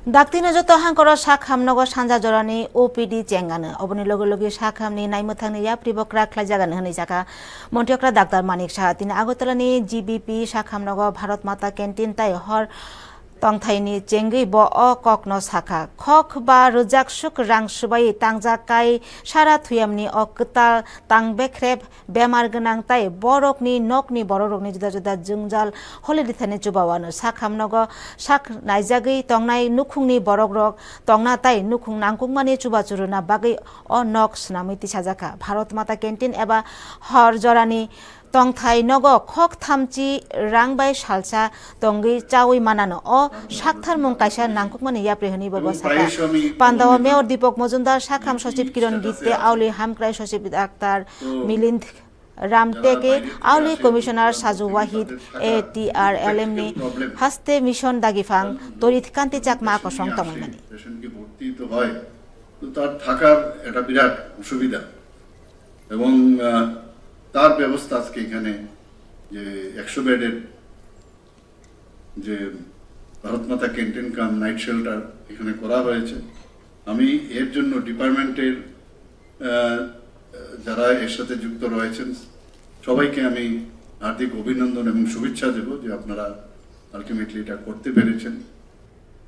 Daktino joto hangkoro sakhamnogo sanja jorani OPD cengano oboni logi sakhamni naimmuthangni yapribokra khlaijagan hini jaka montiokra Dr. Manik Saha tini Agartalani GBP sakhamnogo Bharat Mata canteen tai hor tongthaini chengui bo o kokno sakha khok ba rujak suk rang subai tangjakai sara thuyamni o ktal tangbekreb bemar gonang tai borokni nokni borokni juda juda jungjal holidithani chubawano sakhamnogo sak naijagui tongnai nukhungni borokrok tongna tai nukhung nangkukmani chubachuruna bagui o nok snami tisajaka Bharat Mata canteen eba hor jorani tongthai nogo khok thamchi rangbai salsa tonggi chawi manano o sakthar kaisa nangkukmani yapre hini bobo saka Pandawa Mayor Deepak Majumdar Sakham Sachib Kiran Gitte Auli Hamkrai Sachib Dr. Milind Ramteke Auli Commissioner Saju Wahid ATRLM ni haste mission dagifang torit kanti chakma ko song tongmani পেশেন্টকে ভর্তি তো হয় তো তার থাকার একটা বিরাট অসুবিধা এবং তার ব্যবস্থা আজকে এখানে যে 100 বেডের যে ভারত মাতা ক্যান্টিন কাম নাইট শেল্টার এখানে করা হয়েছে আমি এর জন্য ডিপার্টমেন্টের যারা এর সাথে যুক্ত রয়েছেন সবাইকে আমি হার্দিক অভিনন্দন এবং শুভেচ্ছা দেব যে আপনারা আলটিমেটলি এটা করতে পেরেছেন